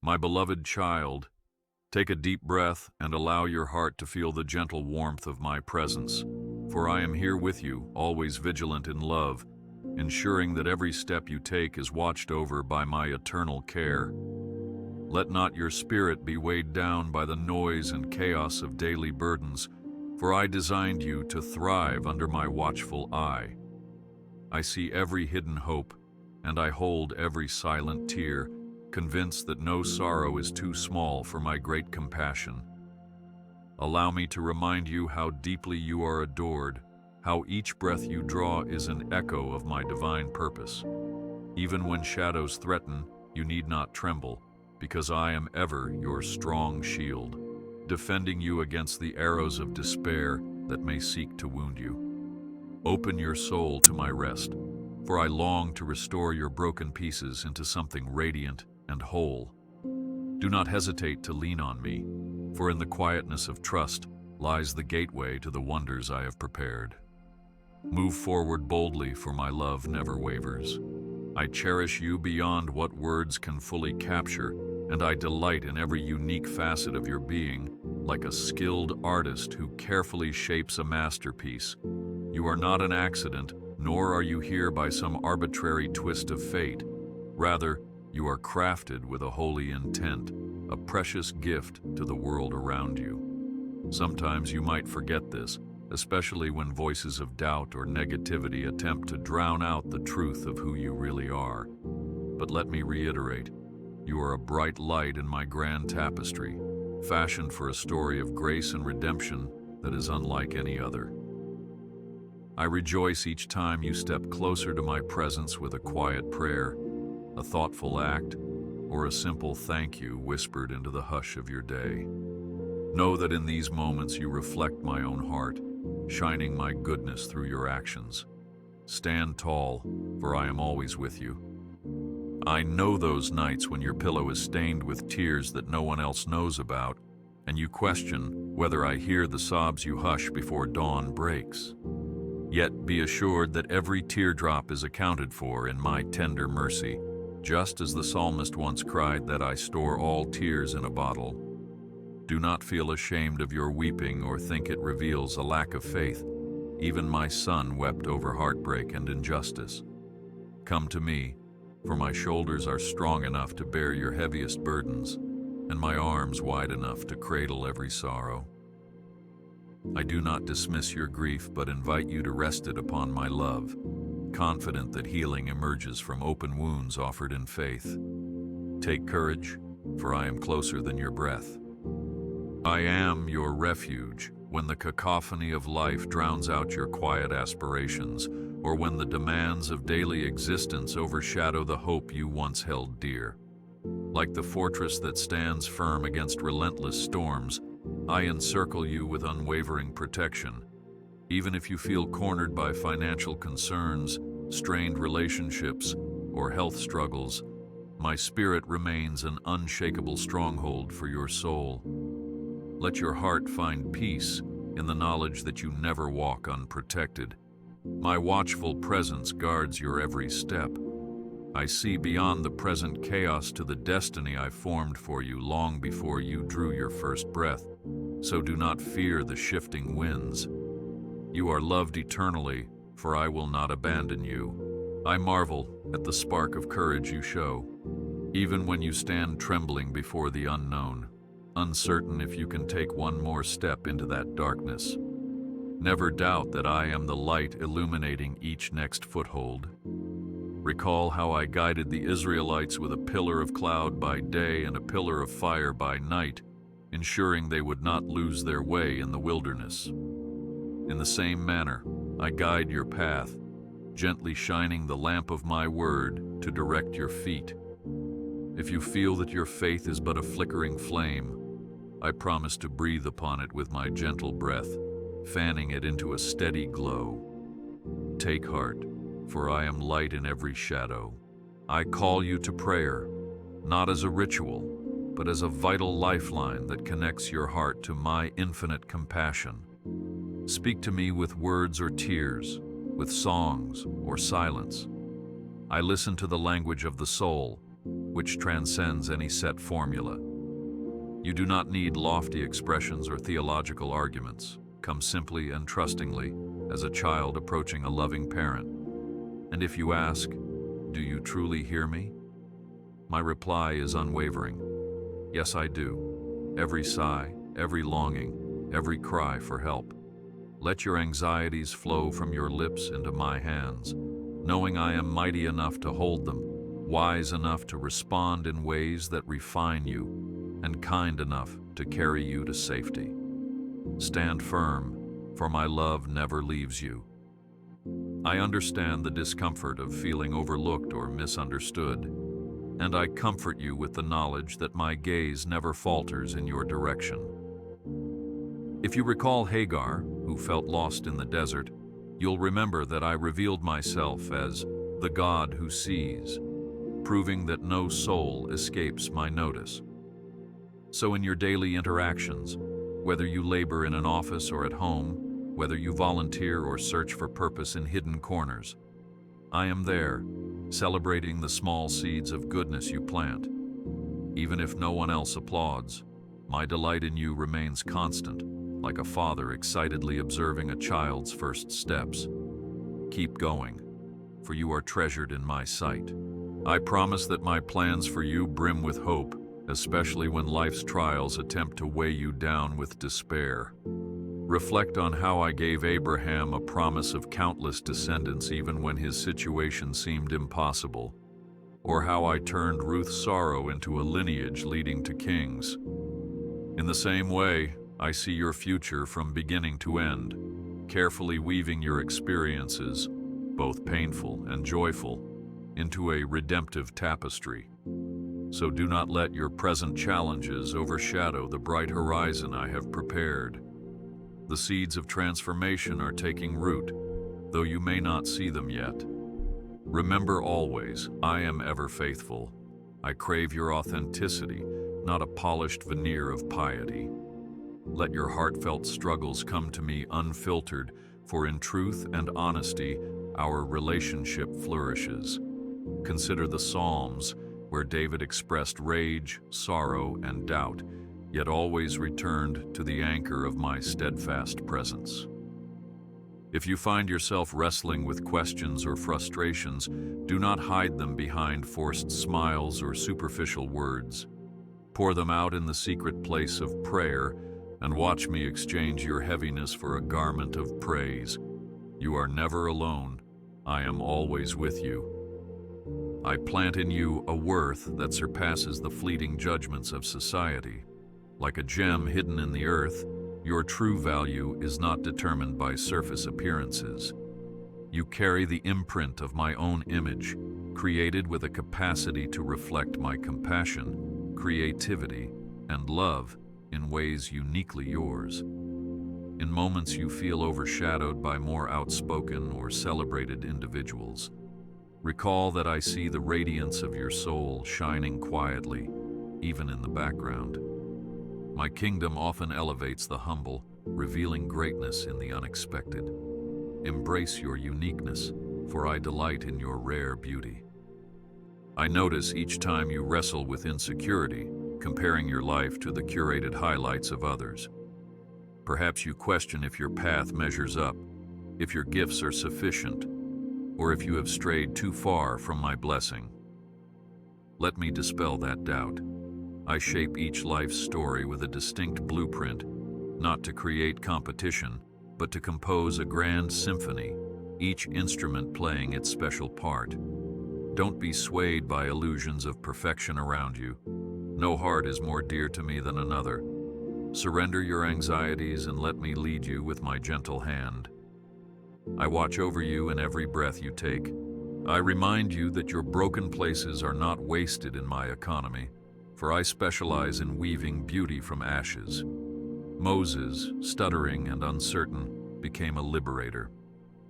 My beloved child, take a deep breath and allow your heart to feel the gentle warmth of my presence, for I am here with you, always vigilant in love, ensuring that every step you take is watched over by my eternal care. Let not your spirit be weighed down by the noise and chaos of daily burdens, for I designed you to thrive under my watchful eye. I see every hidden hope, and I hold every silent tear, convinced that no sorrow is too small for my great compassion. Allow me to remind you how deeply you are adored, how each breath you draw is an echo of my divine purpose. Even when shadows threaten, you need not tremble, because I am ever your strong shield, defending you against the arrows of despair that may seek to wound you. Open your soul to my rest, for I long to restore your broken pieces into something radiant and whole. Do not hesitate to lean on me, for in the quietness of trust lies the gateway to the wonders I have prepared. Move forward boldly, for my love never wavers. I cherish you beyond what words can fully capture, and I delight in every unique facet of your being, like a skilled artist who carefully shapes a masterpiece. You are not an accident, nor are you here by some arbitrary twist of fate. Rather, you are crafted with a holy intent, a precious gift to the world around you. Sometimes you might forget this, especially when voices of doubt or negativity attempt to drown out the truth of who you really are. But let me reiterate, you are a bright light in my grand tapestry, fashioned for a story of grace and redemption that is unlike any other. I rejoice each time you step closer to my presence with a quiet prayer, a thoughtful act, or a simple thank you whispered into the hush of your day. Know that in these moments you reflect my own heart, shining my goodness through your actions. Stand tall, for I am always with you. I know those nights when your pillow is stained with tears that no one else knows about, and you question whether I hear the sobs you hush before dawn breaks. Yet be assured that every teardrop is accounted for in my tender mercy, just as the psalmist once cried that I store all tears in a bottle. Do not feel ashamed of your weeping or think it reveals a lack of faith. Even my son wept over heartbreak and injustice. Come to me, for my shoulders are strong enough to bear your heaviest burdens, and my arms wide enough to cradle every sorrow. I do not dismiss your grief, but invite you to rest it upon my love, confident that healing emerges from open wounds offered in faith. Take courage, for I am closer than your breath. I am your refuge when the cacophony of life drowns out your quiet aspirations, or when the demands of daily existence overshadow the hope you once held dear. Like the fortress that stands firm against relentless storms, I encircle you with unwavering protection. Even if you feel cornered by financial concerns, strained relationships, or health struggles, my spirit remains an unshakable stronghold for your soul. Let your heart find peace in the knowledge that you never walk unprotected. My watchful presence guards your every step. I see beyond the present chaos to the destiny I formed for you long before you drew your first breath, so do not fear the shifting winds. You are loved eternally, for I will not abandon you. I marvel at the spark of courage you show, even when you stand trembling before the unknown, uncertain if you can take one more step into that darkness. Never doubt that I am the light illuminating each next foothold. Recall how I guided the Israelites with a pillar of cloud by day and a pillar of fire by night, ensuring they would not lose their way in the wilderness. In the same manner, I guide your path, gently shining the lamp of my word to direct your feet. If you feel that your faith is but a flickering flame, I promise to breathe upon it with my gentle breath, fanning it into a steady glow. Take heart, for I am light in every shadow. I call you to prayer, not as a ritual, but as a vital lifeline that connects your heart to my infinite compassion. Speak to me with words or tears, with songs or silence. I listen to the language of the soul, which transcends any set formula. You do not need lofty expressions or theological arguments. Come simply and trustingly, as a child approaching a loving parent. And if you ask, "Do you truly hear me?" my reply is unwavering. Yes, I do. Every sigh, every longing, every cry for help. Let your anxieties flow from your lips into my hands, knowing I am mighty enough to hold them, wise enough to respond in ways that refine you, and kind enough to carry you to safety. Stand firm, for my love never leaves you. I understand the discomfort of feeling overlooked or misunderstood, and I comfort you with the knowledge that my gaze never falters in your direction. If you recall Hagar, who felt lost in the desert, you'll remember that I revealed myself as the God who sees, proving that no soul escapes my notice. So in your daily interactions, whether you labor in an office or at home, whether you volunteer or search for purpose in hidden corners, I am there, celebrating the small seeds of goodness you plant. Even if no one else applauds, my delight in you remains constant, like a father excitedly observing a child's first steps. Keep going, for you are treasured in my sight. I promise that my plans for you brim with hope, especially when life's trials attempt to weigh you down with despair. Reflect on how I gave Abraham a promise of countless descendants even when his situation seemed impossible, or how I turned Ruth's sorrow into a lineage leading to kings. In the same way, I see your future from beginning to end, carefully weaving your experiences, both painful and joyful, into a redemptive tapestry. So do not let your present challenges overshadow the bright horizon I have prepared. The seeds of transformation are taking root, though you may not see them yet. Remember always, I am ever faithful. I crave your authenticity, not a polished veneer of piety. Let your heartfelt struggles come to me unfiltered, for in truth and honesty, our relationship flourishes. Consider the Psalms, where David expressed rage, sorrow, and doubt, yet always returned to the anchor of my steadfast presence. If you find yourself wrestling with questions or frustrations, do not hide them behind forced smiles or superficial words. Pour them out in the secret place of prayer and watch me exchange your heaviness for a garment of praise. You are never alone. I am always with you. I plant in you a worth that surpasses the fleeting judgments of society. Like a gem hidden in the earth, your true value is not determined by surface appearances. You carry the imprint of my own image, created with a capacity to reflect my compassion, creativity, and love in ways uniquely yours. In moments you feel overshadowed by more outspoken or celebrated individuals, recall that I see the radiance of your soul shining quietly, even in the background. My kingdom often elevates the humble, revealing greatness in the unexpected. Embrace your uniqueness, for I delight in your rare beauty. I notice each time you wrestle with insecurity, comparing your life to the curated highlights of others. Perhaps you question if your path measures up, if your gifts are sufficient, or if you have strayed too far from my blessing. Let me dispel that doubt. I shape each life story with a distinct blueprint, not to create competition, but to compose a grand symphony, each instrument playing its special part. Don't be swayed by illusions of perfection around you. No heart is more dear to me than another. Surrender your anxieties and let me lead you with my gentle hand. I watch over you in every breath you take. I remind you that your broken places are not wasted in my economy, for I specialize in weaving beauty from ashes. Moses, stuttering and uncertain, became a liberator.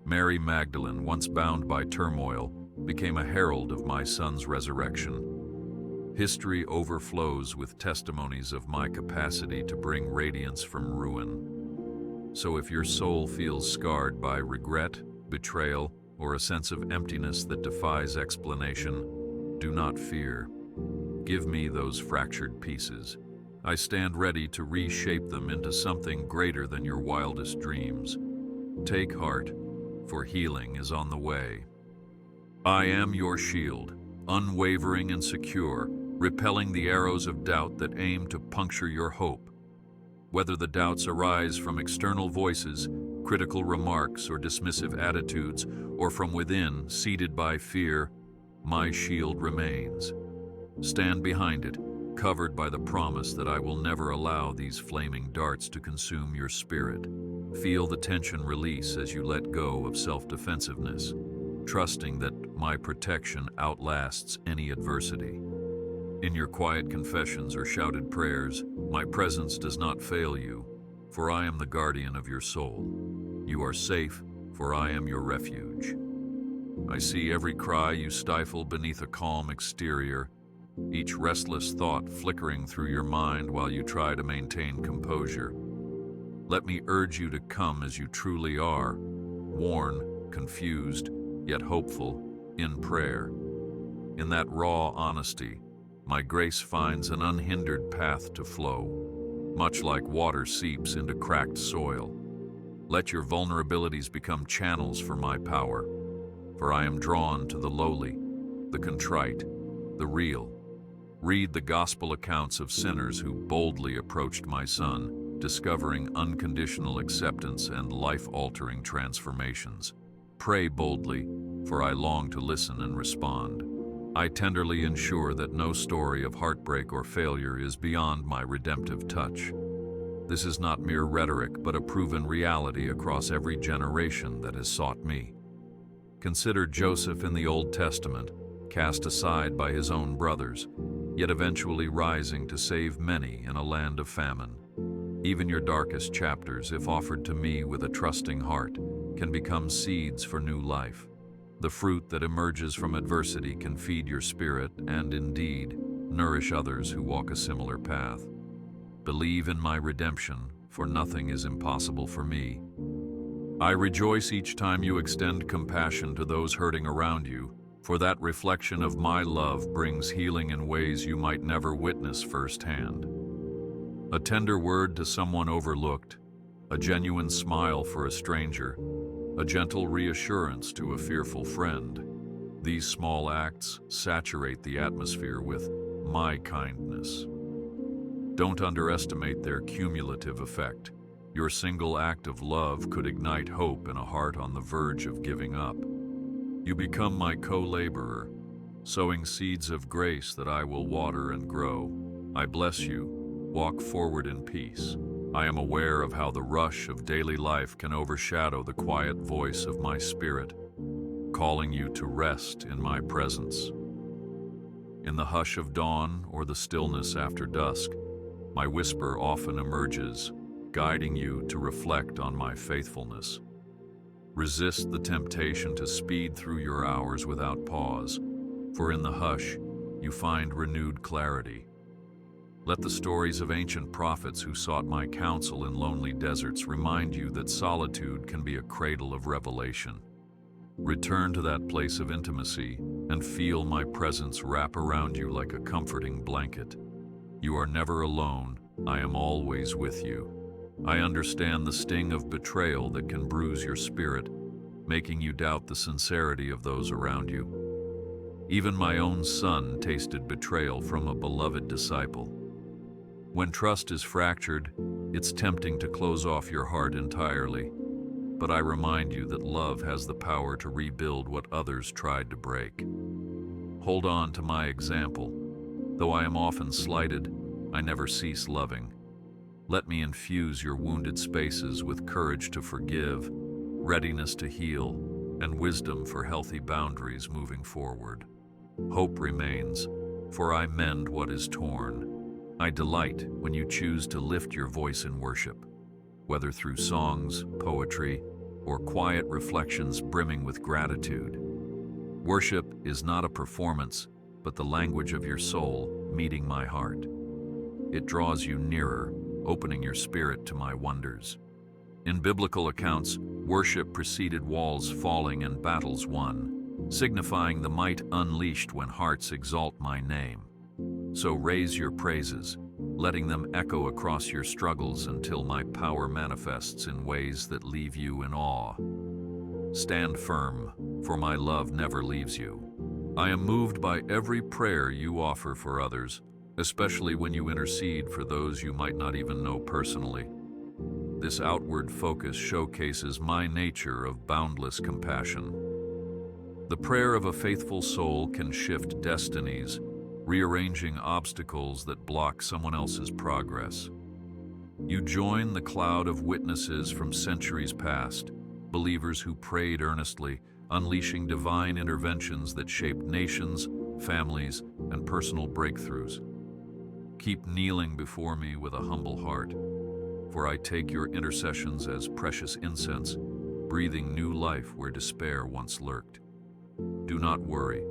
Mary Magdalene, once bound by turmoil, became a herald of my son's resurrection. History overflows with testimonies of my capacity to bring radiance from ruin. So if your soul feels scarred by regret, betrayal, or a sense of emptiness that defies explanation, do not fear. Give me those fractured pieces. I stand ready to reshape them into something greater than your wildest dreams. Take heart, for healing is on the way. I am your shield, unwavering and secure, repelling the arrows of doubt that aim to puncture your hope. Whether the doubts arise from external voices, critical remarks, or dismissive attitudes, or from within, seated by fear, my shield remains. Stand behind it, covered by the promise that I will never allow these flaming darts to consume your spirit. Feel the tension release as you let go of self-defensiveness, trusting that my protection outlasts any adversity. In your quiet confessions or shouted prayers, my presence does not fail you, for I am the guardian of your soul. You are safe, for I am your refuge. I see every cry you stifle beneath a calm exterior, each restless thought flickering through your mind while you try to maintain composure. Let me urge you to come as you truly are, worn, confused, yet hopeful, in prayer. In that raw honesty, my grace finds an unhindered path to flow, much like water seeps into cracked soil. Let your vulnerabilities become channels for my power, for I am drawn to the lowly, the contrite, the real. Read the gospel accounts of sinners who boldly approached my Son, discovering unconditional acceptance and life-altering transformations. Pray boldly, for I long to listen and respond. I tenderly ensure that no story of heartbreak or failure is beyond my redemptive touch. This is not mere rhetoric, but a proven reality across every generation that has sought me. Consider Joseph in the Old Testament, cast aside by his own brothers, yet eventually rising to save many in a land of famine. Even your darkest chapters, if offered to me with a trusting heart, can become seeds for new life. The fruit that emerges from adversity can feed your spirit and, indeed, nourish others who walk a similar path. Believe in my redemption, for nothing is impossible for me. I rejoice each time you extend compassion to those hurting around you, for that reflection of my love brings healing in ways you might never witness firsthand. A tender word to someone overlooked, a genuine smile for a stranger, a gentle reassurance to a fearful friend. These small acts saturate the atmosphere with my kindness. Don't underestimate their cumulative effect. Your single act of love could ignite hope in a heart on the verge of giving up. You become my co-laborer, sowing seeds of grace that I will water and grow. I bless you. Walk forward in peace. I am aware of how the rush of daily life can overshadow the quiet voice of my spirit, calling you to rest in my presence. In the hush of dawn or the stillness after dusk, my whisper often emerges, guiding you to reflect on my faithfulness. Resist the temptation to speed through your hours without pause, for in the hush, you find renewed clarity. Let the stories of ancient prophets who sought my counsel in lonely deserts remind you that solitude can be a cradle of revelation. Return to that place of intimacy and feel my presence wrap around you like a comforting blanket. You are never alone. I am always with you. I understand the sting of betrayal that can bruise your spirit, making you doubt the sincerity of those around you. Even my own son tasted betrayal from a beloved disciple. When trust is fractured, it's tempting to close off your heart entirely. But I remind you that love has the power to rebuild what others tried to break. Hold on to my example. Though I am often slighted, I never cease loving. Let me infuse your wounded spaces with courage to forgive, readiness to heal, and wisdom for healthy boundaries moving forward. Hope remains, for I mend what is torn. I delight when you choose to lift your voice in worship, whether through songs, poetry, or quiet reflections brimming with gratitude. Worship is not a performance, but the language of your soul meeting my heart. It draws you nearer, opening your spirit to my wonders. In biblical accounts, worship preceded walls falling and battles won, signifying the might unleashed when hearts exalt my name. So raise your praises, letting them echo across your struggles until my power manifests in ways that leave you in awe. Stand firm, for my love never leaves you. I am moved by every prayer you offer for others, especially when you intercede for those you might not even know personally. This outward focus showcases my nature of boundless compassion. The prayer of a faithful soul can shift destinies, rearranging obstacles that block someone else's progress. You join the cloud of witnesses from centuries past, believers who prayed earnestly, unleashing divine interventions that shaped nations, families, and personal breakthroughs. Keep kneeling before me with a humble heart, for I take your intercessions as precious incense, breathing new life where despair once lurked. Do not worry,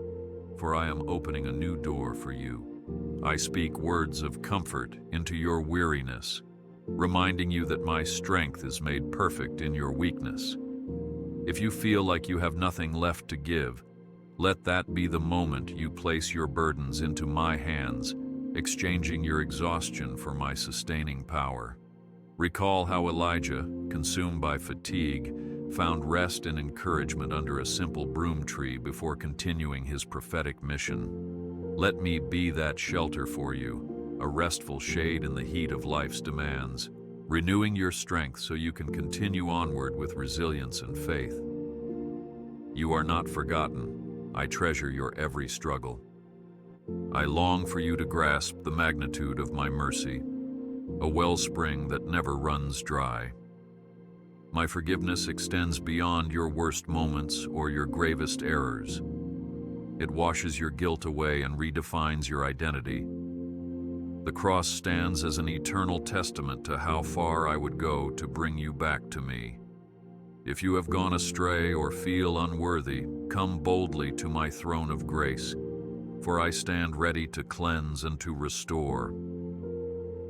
for I am opening a new door for you. I speak words of comfort into your weariness, reminding you that my strength is made perfect in your weakness. If you feel like you have nothing left to give, let that be the moment you place your burdens into my hands, exchanging your exhaustion for my sustaining power. Recall how Elijah, consumed by fatigue, found rest and encouragement under a simple broom tree before continuing his prophetic mission. Let me be that shelter for you, a restful shade in the heat of life's demands, renewing your strength so you can continue onward with resilience and faith. You are not forgotten. I treasure your every struggle. I long for you to grasp the magnitude of my mercy, a wellspring that never runs dry. My forgiveness extends beyond your worst moments or your gravest errors. It washes your guilt away and redefines your identity. The cross stands as an eternal testament to how far I would go to bring you back to me. If you have gone astray or feel unworthy, come boldly to my throne of grace, for I stand ready to cleanse and to restore.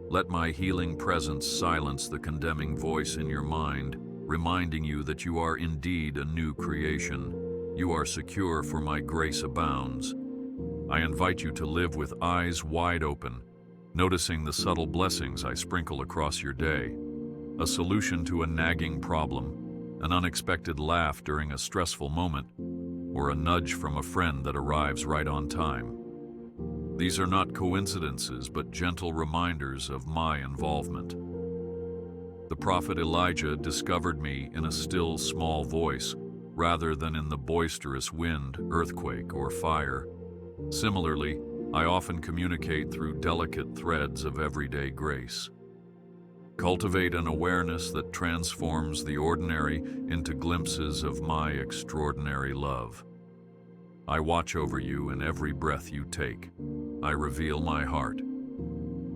Let my healing presence silence the condemning voice in your mind, reminding you that you are indeed a new creation. You are secure, for my grace abounds. I invite you to live with eyes wide open, noticing the subtle blessings I sprinkle across your day. A solution to a nagging problem, an unexpected laugh during a stressful moment, or a nudge from a friend that arrives right on time. These are not coincidences, but gentle reminders of my involvement. The prophet Elijah discovered me in a still, small voice, rather than in the boisterous wind, earthquake, or fire. Similarly, I often communicate through delicate threads of everyday grace. Cultivate an awareness that transforms the ordinary into glimpses of my extraordinary love. I watch over you in every breath you take. I reveal my heart.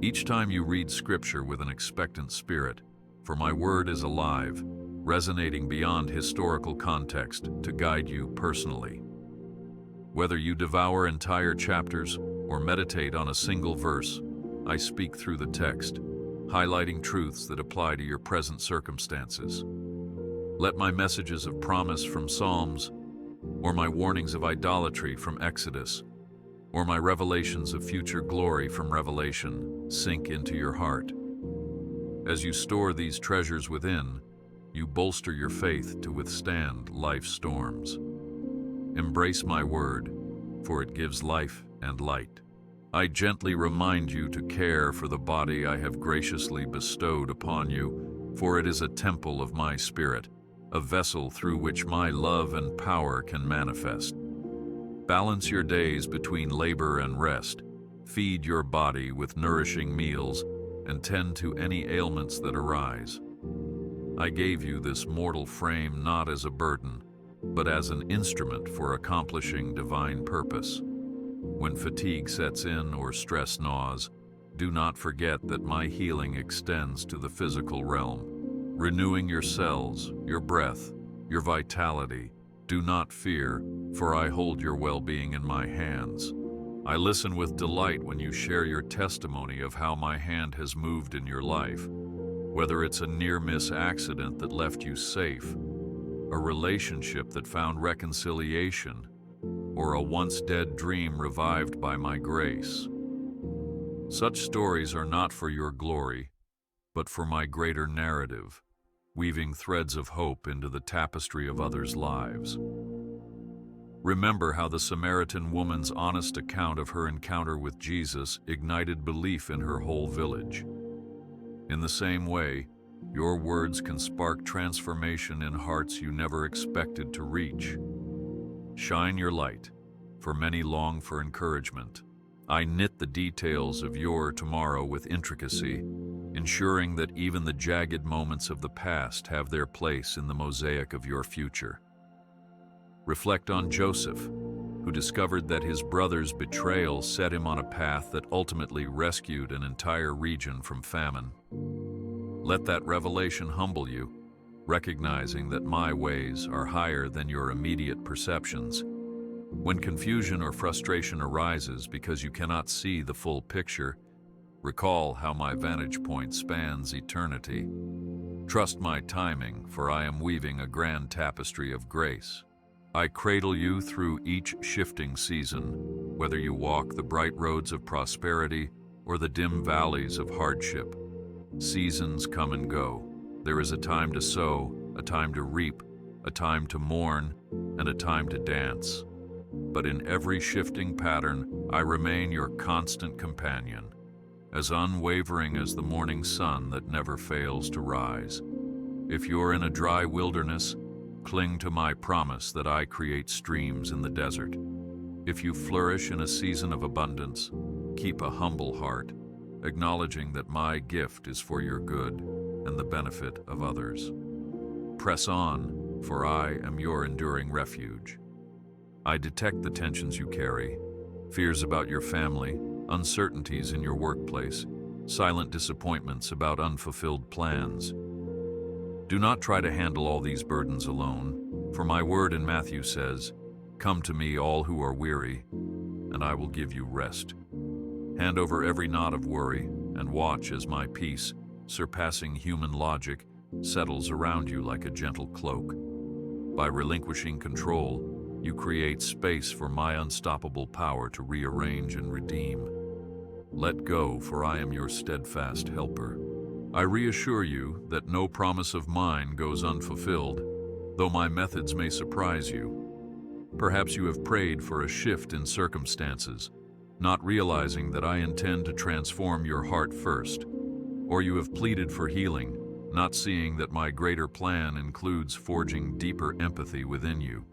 Each time you read Scripture with an expectant spirit, for my word is alive, resonating beyond historical context to guide you personally. Whether you devour entire chapters or meditate on a single verse, I speak through the text, highlighting truths that apply to your present circumstances. Let my messages of promise from Psalms, or my warnings of idolatry from Exodus, or my revelations of future glory from Revelation sink into your heart. As you store these treasures within, you bolster your faith to withstand life's storms. Embrace my word, for it gives life and light. I gently remind you to care for the body I have graciously bestowed upon you, for it is a temple of my spirit, a vessel through which my love and power can manifest. Balance your days between labor and rest. Feed your body with nourishing meals and tend to any ailments that arise. I gave you this mortal frame not as a burden, but as an instrument for accomplishing divine purpose. When fatigue sets in or stress gnaws, do not forget that my healing extends to the physical realm, renewing your cells, your breath, your vitality. Do not fear, for I hold your well-being in my hands. I listen with delight when you share your testimony of how my hand has moved in your life. Whether it's a near-miss accident that left you safe, a relationship that found reconciliation, or a once-dead dream revived by my grace. Such stories are not for your glory, but for my greater narrative, weaving threads of hope into the tapestry of others' lives. Remember how the Samaritan woman's honest account of her encounter with Jesus ignited belief in her whole village. In the same way, your words can spark transformation in hearts you never expected to reach. Shine your light, for many long for encouragement. I knit the details of your tomorrow with intricacy, ensuring that even the jagged moments of the past have their place in the mosaic of your future. Reflect on Joseph, who discovered that his brother's betrayal set him on a path that ultimately rescued an entire region from famine. Let that revelation humble you, recognizing that my ways are higher than your immediate perceptions. When confusion or frustration arises because you cannot see the full picture, recall how my vantage point spans eternity. Trust my timing, for I am weaving a grand tapestry of grace. I cradle you through each shifting season, whether you walk the bright roads of prosperity or the dim valleys of hardship. Seasons come and go. There is a time to sow, a time to reap, a time to mourn, and a time to dance. But in every shifting pattern, I remain your constant companion, as unwavering as the morning sun that never fails to rise. If you're in a dry wilderness, cling to my promise that I create streams in the desert. If you flourish in a season of abundance, keep a humble heart, acknowledging that my gift is for your good and the benefit of others. Press on, for I am your enduring refuge. I detect the tensions you carry, fears about your family, uncertainties in your workplace, silent disappointments about unfulfilled plans. Do not try to handle all these burdens alone, for my word in Matthew says, "Come to me, all who are weary, and I will give you rest." Hand over every knot of worry and watch as my peace, surpassing human logic, settles around you like a gentle cloak. By relinquishing control, you create space for my unstoppable power to rearrange and redeem. Let go, for I am your steadfast helper. I reassure you that no promise of mine goes unfulfilled, though my methods may surprise you. Perhaps you have prayed for a shift in circumstances, not realizing that I intend to transform your heart first. Or you have pleaded for healing, not seeing that my greater plan includes forging deeper empathy within you.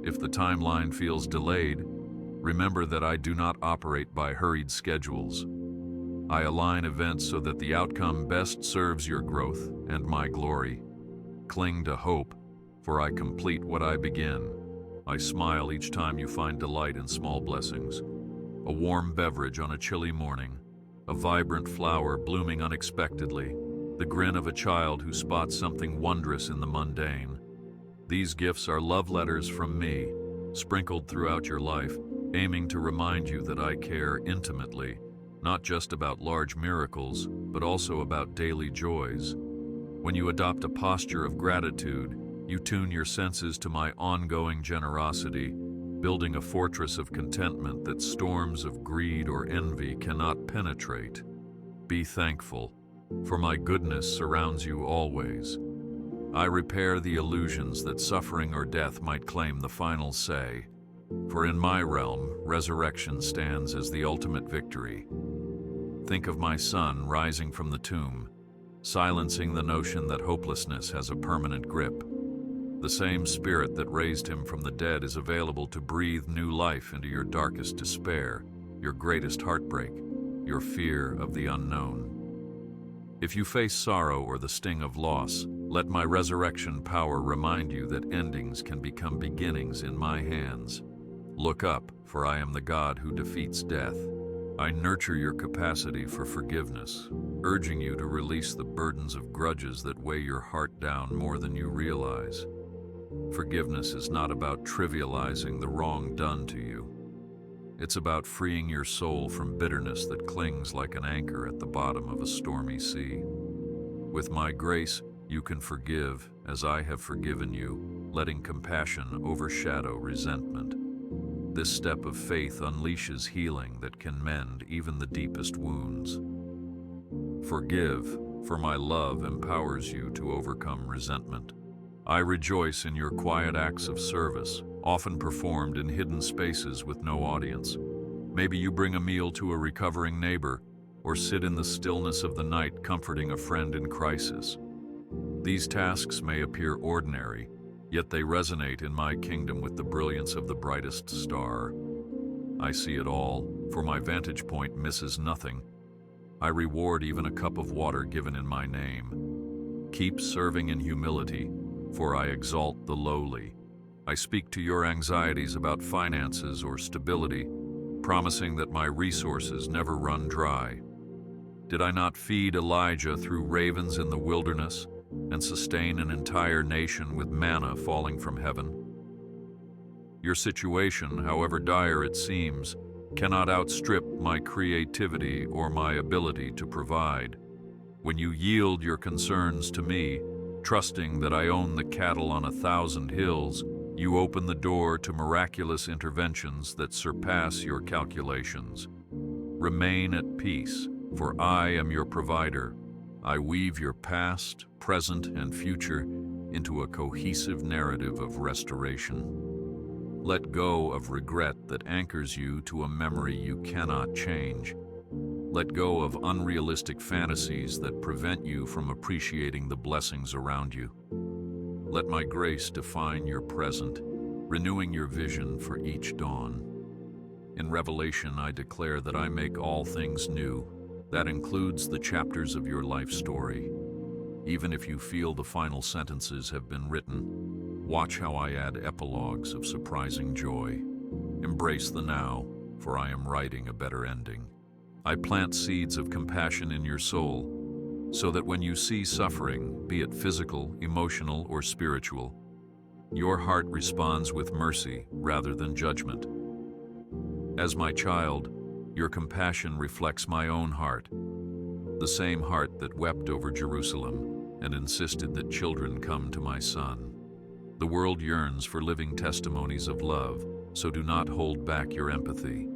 If the timeline feels delayed, remember that I do not operate by hurried schedules. I align events so that the outcome best serves your growth and my glory. Cling to hope, for I complete what I begin. I smile each time you find delight in small blessings. A warm beverage on a chilly morning, a vibrant flower blooming unexpectedly, the grin of a child who spots something wondrous in the mundane. These gifts are love letters from me, sprinkled throughout your life, aiming to remind you that I care intimately, not just about large miracles, but also about daily joys. When you adopt a posture of gratitude, you tune your senses to my ongoing generosity, building a fortress of contentment that storms of greed or envy cannot penetrate. Be thankful, for my goodness surrounds you always. I repair the illusions that suffering or death might claim the final say, for in my realm, resurrection stands as the ultimate victory. Think of my son rising from the tomb, silencing the notion that hopelessness has a permanent grip. The same spirit that raised him from the dead is available to breathe new life into your darkest despair, your greatest heartbreak, your fear of the unknown. If you face sorrow or the sting of loss, let my resurrection power remind you that endings can become beginnings in my hands. Look up, for I am the God who defeats death. I nurture your capacity for forgiveness, urging you to release the burdens of grudges that weigh your heart down more than you realize. Forgiveness is not about trivializing the wrong done to you. It's about freeing your soul from bitterness that clings like an anchor at the bottom of a stormy sea. With my grace, you can forgive as I have forgiven you, letting compassion overshadow resentment. This step of faith unleashes healing that can mend even the deepest wounds. Forgive, for my love empowers you to overcome resentment. I rejoice in your quiet acts of service, often performed in hidden spaces with no audience. Maybe you bring a meal to a recovering neighbor, or sit in the stillness of the night comforting a friend in crisis. These tasks may appear ordinary, yet they resonate in my kingdom with the brilliance of the brightest star. I see it all, for my vantage point misses nothing. I reward even a cup of water given in my name. Keep serving in humility, for I exalt the lowly. I speak to your anxieties about finances or stability, promising that my resources never run dry. Did I not feed Elijah through ravens in the wilderness and sustain an entire nation with manna falling from heaven? Your situation, however dire it seems, cannot outstrip my creativity or my ability to provide. When you yield your concerns to me, trusting that I own the cattle on 1,000 hills, you open the door to miraculous interventions that surpass your calculations. Remain at peace, for I am your provider. I weave your past, present, and future into a cohesive narrative of restoration. Let go of regret that anchors you to a memory you cannot change. Let go of unrealistic fantasies that prevent you from appreciating the blessings around you. Let my grace define your present, renewing your vision for each dawn. In Revelation, I declare that I make all things new. That includes the chapters of your life story. Even if you feel the final sentences have been written, watch how I add epilogues of surprising joy. Embrace the now, for I am writing a better ending. I plant seeds of compassion in your soul, so that when you see suffering, be it physical, emotional, or spiritual, your heart responds with mercy rather than judgment. As my child, your compassion reflects my own heart, the same heart that wept over Jerusalem and insisted that children come to my son. The world yearns for living testimonies of love, so do not hold back your empathy.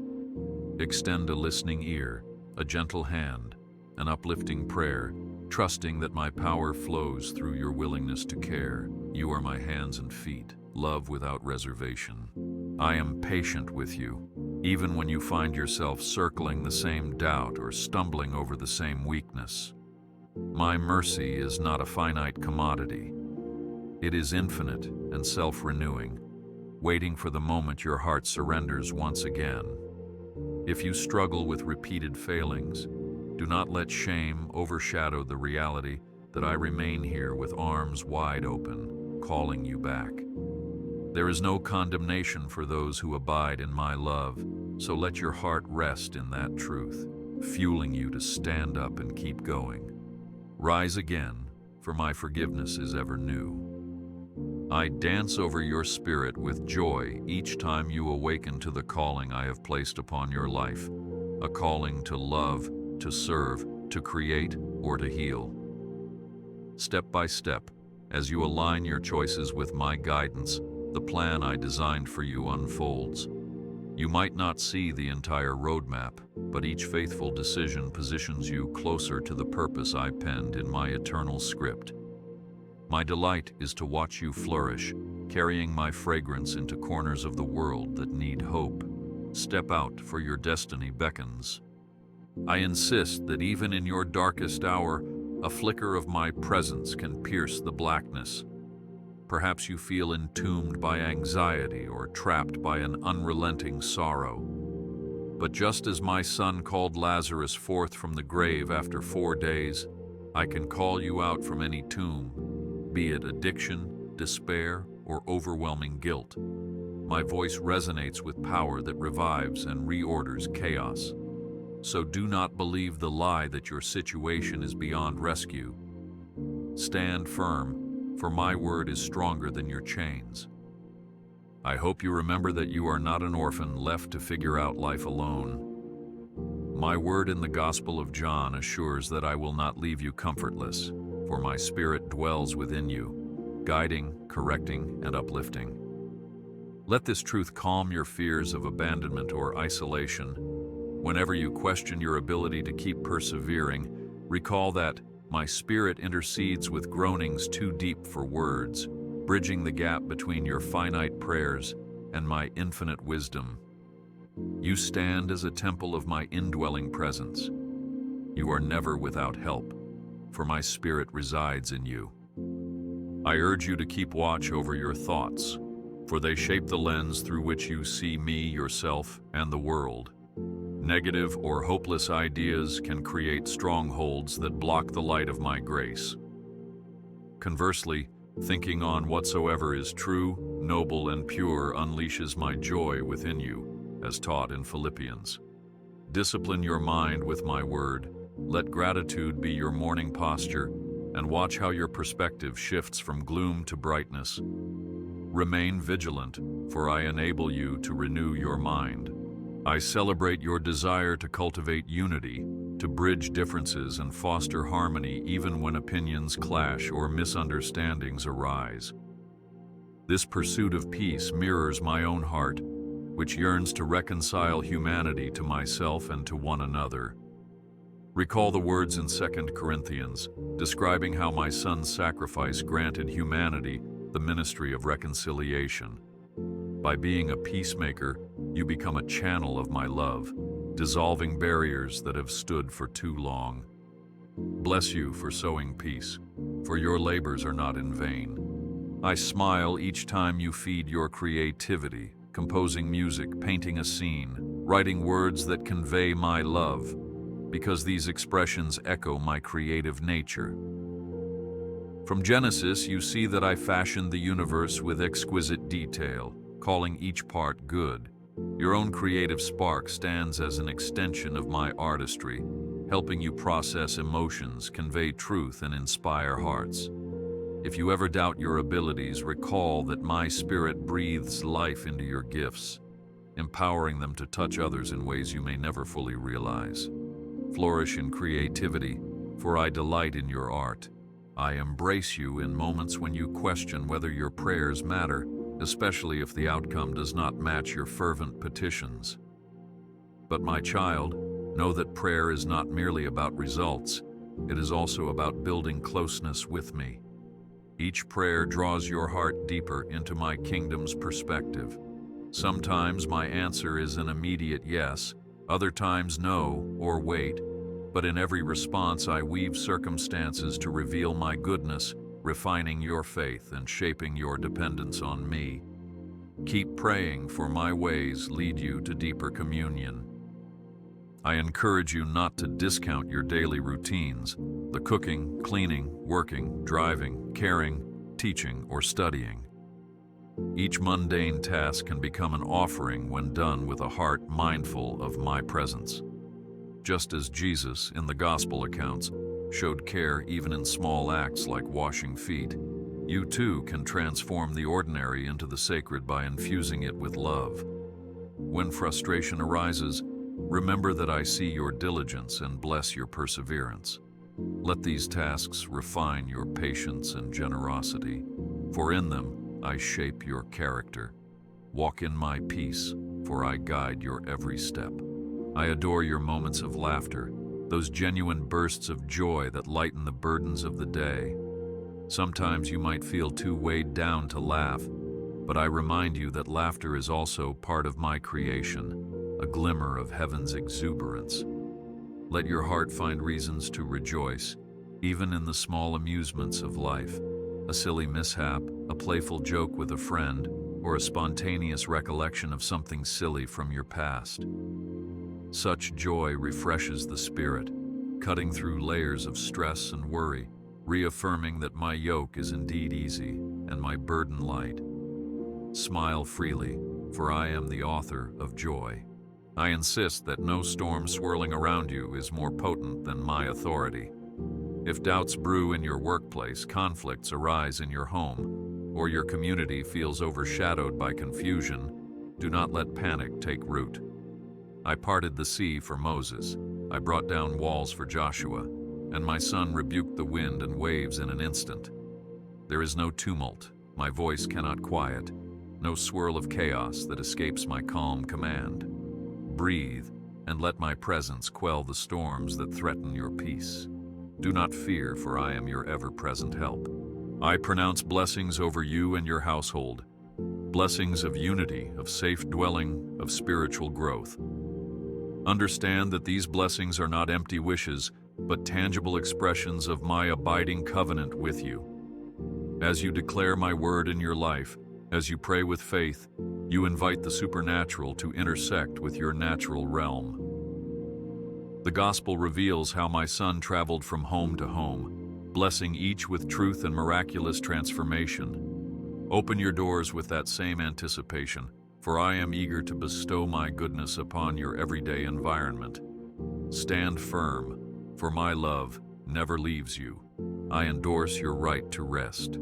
Extend a listening ear, a gentle hand, an uplifting prayer, trusting that my power flows through your willingness to care. You are my hands and feet, love without reservation. I am patient with you, even when you find yourself circling the same doubt or stumbling over the same weakness. My mercy is not a finite commodity. It is infinite and self-renewing, waiting for the moment your heart surrenders once again. If you struggle with repeated failings, do not let shame overshadow the reality that I remain here with arms wide open, calling you back. There is no condemnation for those who abide in my love, so let your heart rest in that truth, fueling you to stand up and keep going. Rise again, for my forgiveness is ever new. I dance over your spirit with joy each time you awaken to the calling I have placed upon your life, a calling to love, to serve, to create, or to heal. Step by step, as you align your choices with my guidance, the plan I designed for you unfolds. You might not see the entire roadmap, but each faithful decision positions you closer to the purpose I penned in my eternal script. My delight is to watch you flourish, carrying my fragrance into corners of the world that need hope. Step out, for your destiny beckons. I insist that even in your darkest hour, a flicker of my presence can pierce the blackness. Perhaps you feel entombed by anxiety or trapped by an unrelenting sorrow. But just as my son called Lazarus forth from the grave after 4 days, I can call you out from any tomb, be it addiction, despair, or overwhelming guilt. My voice resonates with power that revives and reorders chaos. So do not believe the lie that your situation is beyond rescue. Stand firm, for my word is stronger than your chains. I hope you remember that you are not an orphan left to figure out life alone. My word in the Gospel of John assures that I will not leave you comfortless, for my Spirit dwells within you, guiding, correcting, and uplifting. Let this truth calm your fears of abandonment or isolation. Whenever you question your ability to keep persevering, recall that my spirit intercedes with groanings too deep for words, bridging the gap between your finite prayers and my infinite wisdom. You stand as a temple of my indwelling presence. You are never without help, for my spirit resides in you. I urge you to keep watch over your thoughts, for they shape the lens through which you see me, yourself, and the world. Negative or hopeless ideas can create strongholds that block the light of my grace. Conversely, thinking on whatsoever is true, noble, and pure unleashes my joy within you, as taught in Philippians. Discipline your mind with my word. Let gratitude be your morning posture, and watch how your perspective shifts from gloom to brightness. Remain vigilant, for I enable you to renew your mind. I celebrate your desire to cultivate unity, to bridge differences and foster harmony even when opinions clash or misunderstandings arise. This pursuit of peace mirrors my own heart, which yearns to reconcile humanity to myself and to one another. Recall the words in 2 Corinthians, describing how my son's sacrifice granted humanity the ministry of reconciliation. By being a peacemaker, you become a channel of my love, dissolving barriers that have stood for too long. Bless you for sowing peace, for your labors are not in vain. I smile each time you feed your creativity, composing music, painting a scene, writing words that convey my love, because these expressions echo my creative nature. From Genesis, you see that I fashioned the universe with exquisite detail, calling each part good. Your own creative spark stands as an extension of my artistry, helping you process emotions, convey truth, and inspire hearts. If you ever doubt your abilities, recall that my spirit breathes life into your gifts, empowering them to touch others in ways you may never fully realize. Flourish in creativity, for I delight in your art. I embrace you in moments when you question whether your prayers matter, especially if the outcome does not match your fervent petitions. But my child, know that prayer is not merely about results, it is also about building closeness with me. Each prayer draws your heart deeper into my kingdom's perspective. Sometimes my answer is an immediate yes, other times no or wait, but in every response I weave circumstances to reveal my goodness, refining your faith and shaping your dependence on me. Keep praying, for my ways lead you to deeper communion. I encourage you not to discount your daily routines, the cooking, cleaning, working, driving, caring, teaching, or studying. Each mundane task can become an offering when done with a heart mindful of my presence. Just as Jesus, in the gospel accounts, showed care even in small acts like washing feet, you too can transform the ordinary into the sacred by infusing it with love. When frustration arises, remember that I see your diligence and bless your perseverance. Let these tasks refine your patience and generosity, for in them I shape your character. Walk in my peace, for I guide your every step. I adore your moments of laughter, those genuine bursts of joy that lighten the burdens of the day. Sometimes you might feel too weighed down to laugh, but I remind you that laughter is also part of my creation, a glimmer of heaven's exuberance. Let your heart find reasons to rejoice, even in the small amusements of life. A silly mishap, a playful joke with a friend, or a spontaneous recollection of something silly from your past. Such joy refreshes the spirit, cutting through layers of stress and worry, reaffirming that my yoke is indeed easy and my burden light. Smile freely, for I am the author of joy. I insist that no storm swirling around you is more potent than my authority. If doubts brew in your workplace, conflicts arise in your home, or your community feels overshadowed by confusion, do not let panic take root. I parted the sea for Moses, I brought down walls for Joshua, and my son rebuked the wind and waves in an instant. There is no tumult, my voice cannot quiet, no swirl of chaos that escapes my calm command. Breathe, and let my presence quell the storms that threaten your peace. Do not fear, for I am your ever-present help. I pronounce blessings over you and your household, blessings of unity, of safe dwelling, of spiritual growth. Understand that these blessings are not empty wishes, but tangible expressions of my abiding covenant with you. As you declare my word in your life, as you pray with faith, you invite the supernatural to intersect with your natural realm. The gospel reveals how my son traveled from home to home, blessing each with truth and miraculous transformation. Open your doors with that same anticipation, for I am eager to bestow my goodness upon your everyday environment. Stand firm, for my love never leaves you. I endorse your right to rest.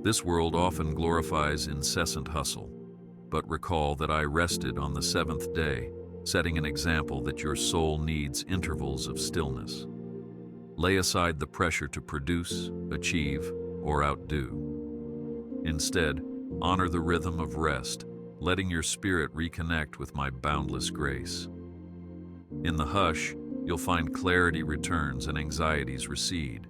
This world often glorifies incessant hustle, but recall that I rested on the seventh day, setting an example that your soul needs intervals of stillness. Lay aside the pressure to produce, achieve, or outdo. Instead, honor the rhythm of rest, letting your spirit reconnect with my boundless grace. In the hush, you'll find clarity returns and anxieties recede.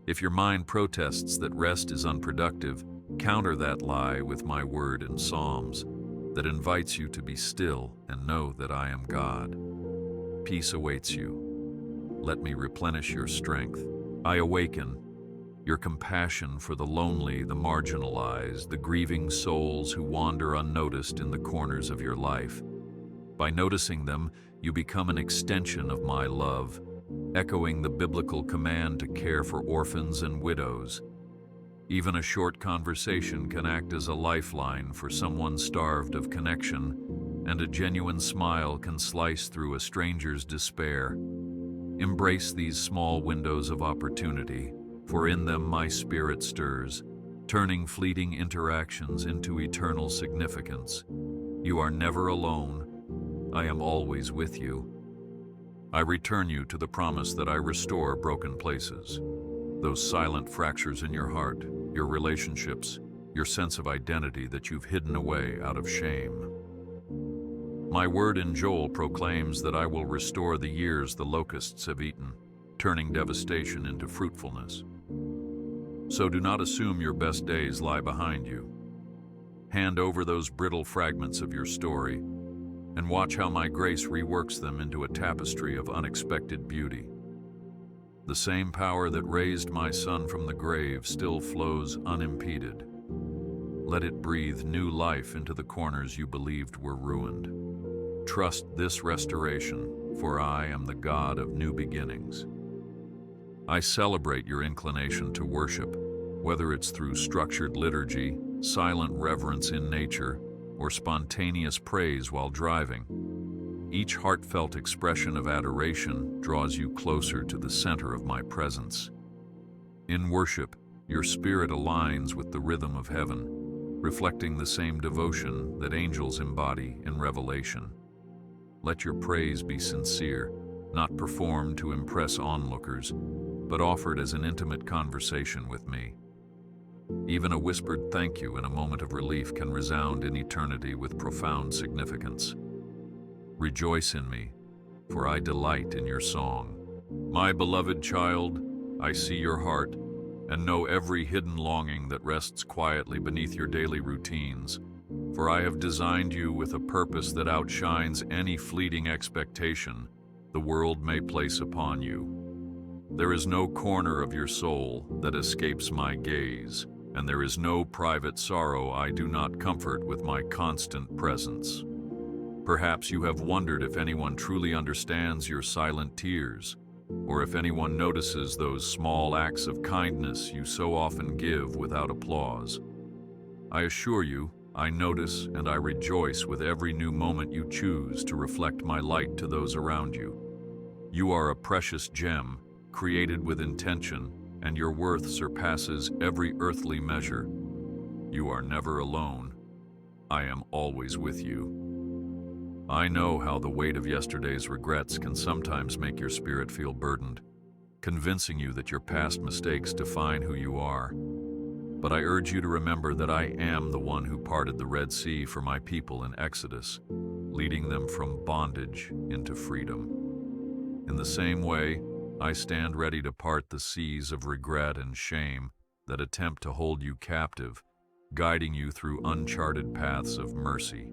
If your mind protests that rest is unproductive, counter that lie with my word in Psalms that invites you to be still and know that I am God. Peace awaits you. Let me replenish your strength. I awaken your compassion for the lonely, the marginalized, the grieving souls who wander unnoticed in the corners of your life. By noticing them, you become an extension of my love, echoing the biblical command to care for orphans and widows. Even a short conversation can act as a lifeline for someone starved of connection, and a genuine smile can slice through a stranger's despair. Embrace these small windows of opportunity, for in them my spirit stirs, turning fleeting interactions into eternal significance. You are never alone. I am always with you. I return you to the promise that I restore broken places, those silent fractures in your heart, your relationships, your sense of identity that you've hidden away out of shame. My word in Joel proclaims that I will restore the years the locusts have eaten, turning devastation into fruitfulness. So do not assume your best days lie behind you. Hand over those brittle fragments of your story, and watch how my grace reworks them into a tapestry of unexpected beauty. The same power that raised my son from the grave still flows unimpeded. Let it breathe new life into the corners you believed were ruined. Trust this restoration, for I am the God of new beginnings. I celebrate your inclination to worship, whether it's through structured liturgy, silent reverence in nature, or spontaneous praise while driving. Each heartfelt expression of adoration draws you closer to the center of my presence. In worship, your spirit aligns with the rhythm of heaven, reflecting the same devotion that angels embody in Revelation. Let your praise be sincere, not performed to impress onlookers, but offered as an intimate conversation with me. Even a whispered thank you in a moment of relief can resound in eternity with profound significance. Rejoice in me, for I delight in your song. My beloved child, I see your heart and know every hidden longing that rests quietly beneath your daily routines, for I have designed you with a purpose that outshines any fleeting expectation the world may place upon you. There is no corner of your soul that escapes my gaze, and there is no private sorrow I do not comfort with my constant presence. Perhaps you have wondered if anyone truly understands your silent tears, or if anyone notices those small acts of kindness you so often give without applause. I assure you, I notice and I rejoice with every new moment you choose to reflect my light to those around you. You are a precious gem, created with intention, and your worth surpasses every earthly measure. You are never alone. I am always with you. I know how the weight of yesterday's regrets can sometimes make your spirit feel burdened, convincing you that your past mistakes define who you are. But I urge you to remember that I am the one who parted the Red Sea for my people in Exodus, leading them from bondage into freedom. In the same way, I stand ready to part the seas of regret and shame that attempt to hold you captive, guiding you through uncharted paths of mercy.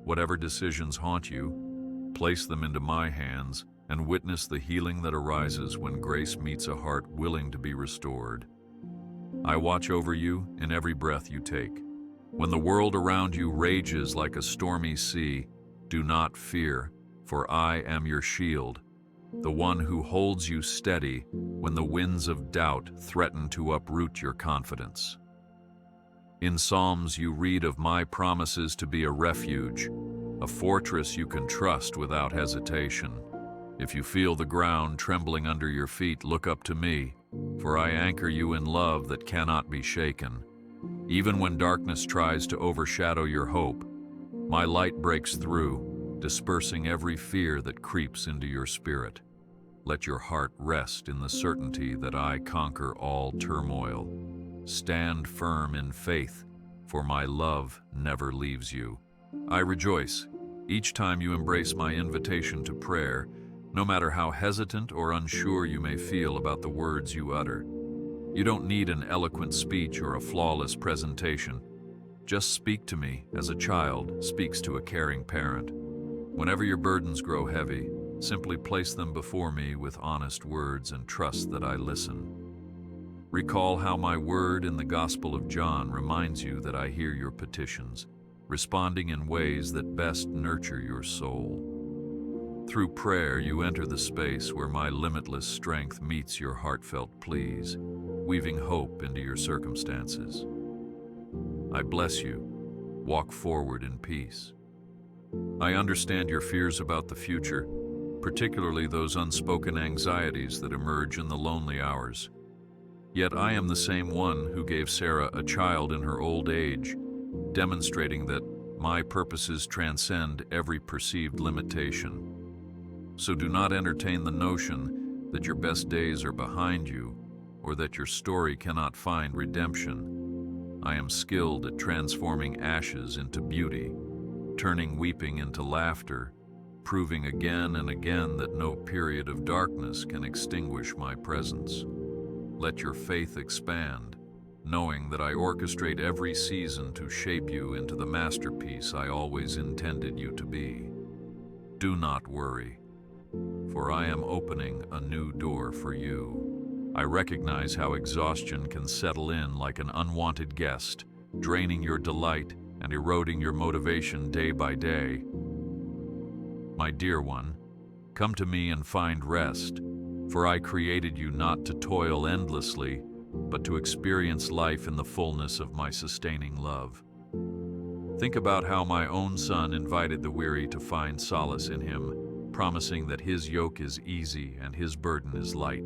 Whatever decisions haunt you, place them into my hands and witness the healing that arises when grace meets a heart willing to be restored. I watch over you in every breath you take. When the world around you rages like a stormy sea, do not fear, for I am your shield, the one who holds you steady when the winds of doubt threaten to uproot your confidence. In Psalms, you read of my promises to be a refuge, a fortress you can trust without hesitation. If you feel the ground trembling under your feet, look up to me, for I anchor you in love that cannot be shaken. Even when darkness tries to overshadow your hope, my light breaks through, dispersing every fear that creeps into your spirit. Let your heart rest in the certainty that I conquer all turmoil. Stand firm in faith, for my love never leaves you. I rejoice each time you embrace my invitation to prayer, no matter how hesitant or unsure you may feel about the words you utter. You don't need an eloquent speech or a flawless presentation. Just speak to me as a child speaks to a caring parent. Whenever your burdens grow heavy, simply place them before me with honest words and trust that I listen. Recall how my word in the Gospel of John reminds you that I hear your petitions, responding in ways that best nurture your soul. Through prayer, you enter the space where my limitless strength meets your heartfelt pleas, weaving hope into your circumstances. I bless you. Walk forward in peace. I understand your fears about the future, particularly those unspoken anxieties that emerge in the lonely hours. Yet I am the same one who gave Sarah a child in her old age, demonstrating that my purposes transcend every perceived limitation. So do not entertain the notion that your best days are behind you or that your story cannot find redemption. I am skilled at transforming ashes into beauty, turning weeping into laughter, proving again and again that no period of darkness can extinguish my presence. Let your faith expand, knowing that I orchestrate every season to shape you into the masterpiece I always intended you to be. Do not worry, for I am opening a new door for you. I recognize how exhaustion can settle in like an unwanted guest, draining your delight and eroding your motivation day by day. My dear one, come to me and find rest, for I created you not to toil endlessly, but to experience life in the fullness of my sustaining love. Think about how my own Son invited the weary to find solace in him, promising that his yoke is easy and his burden is light.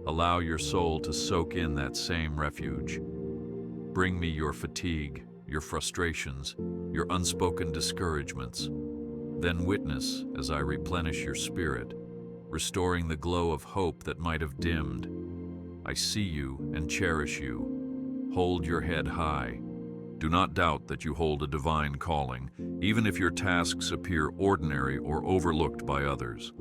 Allow your soul to soak in that same refuge. Bring me your fatigue, your frustrations, your unspoken discouragements. Then witness as I replenish your spirit, restoring the glow of hope that might have dimmed. I see you and cherish you. Hold your head high. Do not doubt that you hold a divine calling, even if your tasks appear ordinary or overlooked by others.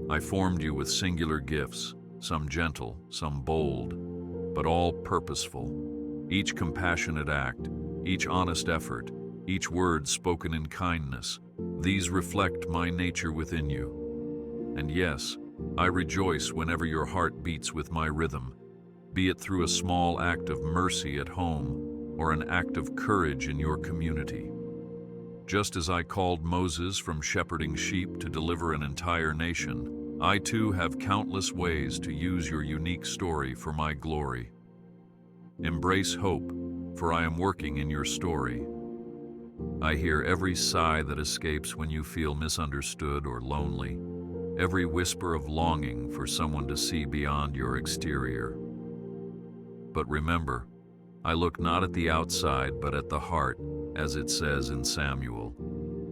I formed you with singular gifts, some gentle, some bold, but all purposeful. Each compassionate act, each honest effort, each word spoken in kindness, these reflect my nature within you. And yes, I rejoice whenever your heart beats with my rhythm, be it through a small act of mercy at home or an act of courage in your community. Just as I called Moses from shepherding sheep to deliver an entire nation, I too have countless ways to use your unique story for my glory. Embrace hope, for I am working in your story. I hear every sigh that escapes when you feel misunderstood or lonely, every whisper of longing for someone to see beyond your exterior. But remember, I look not at the outside but at the heart, as it says in Samuel,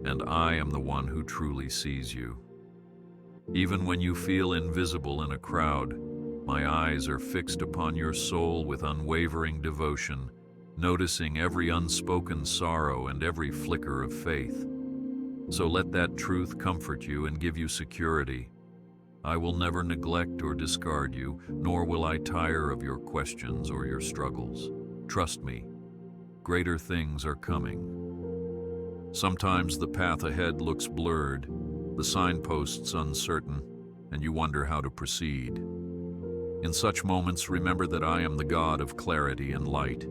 and I am the one who truly sees you. Even when you feel invisible in a crowd, My eyes are fixed upon your soul with unwavering devotion, noticing every unspoken sorrow and every flicker of faith. So let that truth comfort you and give you security. I will never neglect or discard you, nor will I tire of your questions or your struggles. Trust me, greater things are coming. Sometimes the path ahead looks blurred, the signposts uncertain, and you wonder how to proceed. In such moments, remember that I am the God of clarity and light.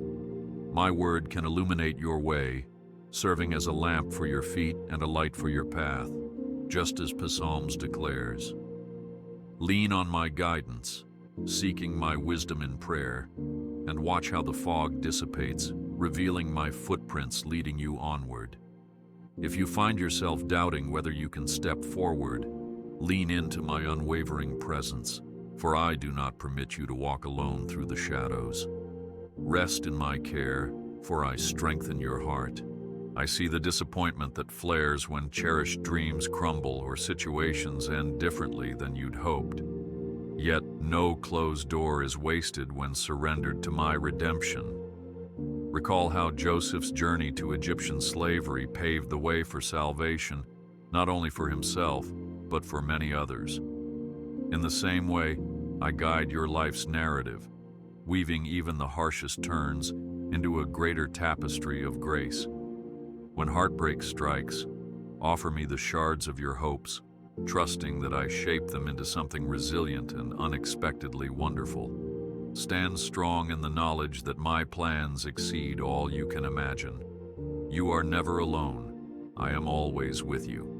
My word can illuminate your way, serving as a lamp for your feet and a light for your path, just as Psalms declares. Lean on my guidance, seeking my wisdom in prayer, and watch how the fog dissipates, revealing my footprints leading you onward. If you find yourself doubting whether you can step forward, lean into my unwavering presence, for I do not permit you to walk alone through the shadows. Rest in my care, for I strengthen your heart. I see the disappointment that flares when cherished dreams crumble or situations end differently than you'd hoped. Yet no closed door is wasted when surrendered to my redemption. Recall how Joseph's journey to Egyptian slavery paved the way for salvation, not only for himself, but for many others. In the same way, I guide your life's narrative, weaving even the harshest turns into a greater tapestry of grace. When heartbreak strikes, offer me the shards of your hopes, trusting that I shape them into something resilient and unexpectedly wonderful. Stand strong in the knowledge that my plans exceed all you can imagine. You are never alone. I am always with you.